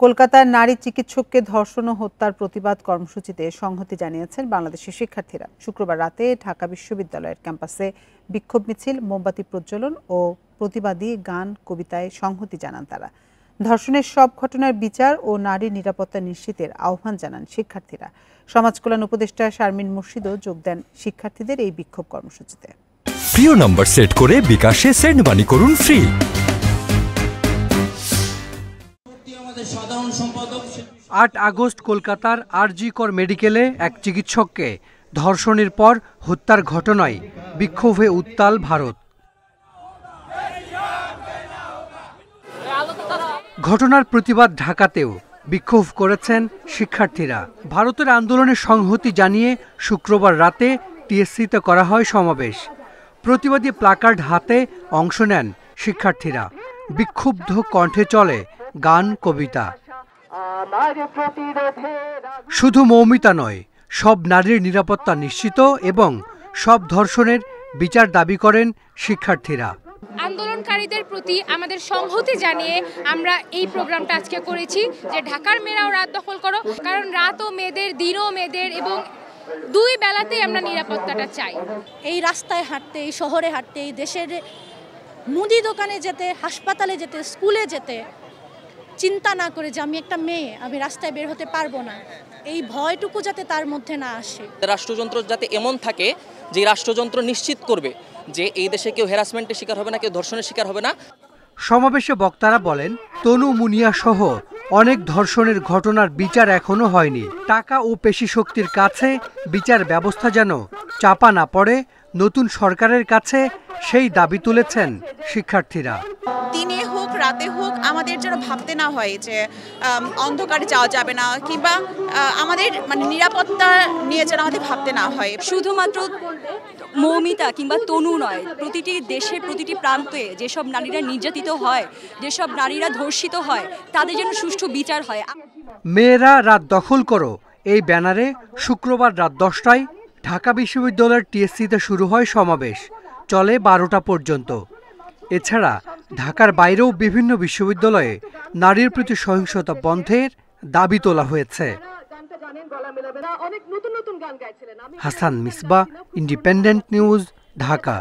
কলকাতার নারী চিকিৎসককে ধর্ষণ ও হত্যার প্রতিবাদ কর্মসূচিতে সংহতি জানিয়েছেন বাংলাদেশের শিক্ষার্থীরা। শুক্রবার রাতে ঢাকা বিশ্ববিদ্যালয়ের ক্যাম্পাসে বিক্ষোভ মিছিল, মোমবাতি প্রজ্বলন ও প্রতিবাদী গান কবিতায় সংহতি জানান তারা। ধর্ষণের সব ঘটনার বিচার ও নারী নিরাপত্তা নিশ্চিতের আহ্বান জানান শিক্ষার্থীরা। সমাজ কল্যাণ উপদেষ্টা শারমিন মুর্শিদও যোগ দেন শিক্ষার্থীদের এই বিক্ষোভ কর্মসূচিতে। প্রিয় নম্বর সেট করে বিকাশে সেন্ড মানি করুন ফ্রি। ৮ আগস্ট কলকাতার আরজি কর মেডিকেলে এক চিকিৎসককে ধর্ষণের পর হত্যার ঘটনায় বিক্ষোভে উত্তাল ভারত। ঘটনার প্রতিবাদ ঢাকাতেও বিক্ষোভ করেছেন শিক্ষার্থীরা। ভারতের আন্দোলনে সংহতি জানিয়ে শুক্রবার রাতে টিএসসিতে করা হয় সমাবেশ। প্রতিবাদী প্লাকার্ড হাতে অংশ নেন শিক্ষার্থীরা। বিক্ষুব্ধ কণ্ঠে চলে গান কবিতা। শুধু মৌমিতা নয়, সব নারীর নিরাপত্তা নিশ্চিত এবং সব ধর্ষণের বিচার দাবি করেন শিক্ষার্থীরা। আন্দোলনকারীদের প্রতি আমাদের সংহতি জানিয়ে আমরা এই প্রোগ্রামটা আজকে করেছি যে ঢাকার মেয়েরাও রাত দখল করো, কারণ রাতও মেয়েদের, দিনও মেয়েদের এবং দুই বেলাতেই আমরা নিরাপত্তাটা চাই। এই রাস্তায় হাঁটতে, এই শহরে হাঁটতে, এই দেশের মুদি দোকানে যেতে, হাসপাতালে যেতে, স্কুলে যেতে চিন্তা না করে যে আমি একটা মেয়ে, আমি রাস্তায় বের হতে পারবো না, এই ভয়টুকু যাতে তার মধ্যে না আসে। রাষ্ট্রযন্ত্র যাতে এমন থাকে যে রাষ্ট্রযন্ত্র নিশ্চিত করবে যে এই দেশে কেউ হ্যারাসমেন্টের শিকার হবে না, কেউ ধর্ষণের শিকার হবে না। সমাবেশে বক্তারা বলেন, তনু মুনিয়া সহ অনেক ধর্ষণের ঘটনার বিচার এখনো হয়নি। টাকা ও পেশি শক্তির কাছে বিচার ব্যবস্থা যেন চাপা না পড়ে, নতুন সরকারের কাছে সেই দাবি তুলেছেন শিক্ষার্থীরা। দিনে হোক রাতে হোক আমাদের যেন ভাবতে না হয় যে অন্ধকারে যাওয়া যাবে না, কিংবা আমাদের নিরাপত্তা নিয়ে যেন আমাদের ভাবতে না হয়। শুধুমাত্র মৌমিতা কিংবা তনু নয়, প্রতিটি দেশের প্রতিটি প্রান্তে যেসব নারীরা নির্যাতিত হয়, যেসব নারীরা ধর্ষিত হয়, তাদের যেন সুষ্ঠু বিচার হয়। মেয়েরা রাত দখল করো এই ব্যানারে শুক্রবার রাত 10টায় ঢাকা বিশ্ববিদ্যালয়ের টিএসসিতে শুরু হয় সমাবেশ, চলে 12টা পর্যন্ত। এছাড়া ঢাকার বাইরেও বিভিন্ন বিশ্ববিদ্যালয়ে নারীর প্রতি সহিংসতা বন্ধের দাবি তোলা হয়েছে। Hasan Misbah, independent news, Dhaka.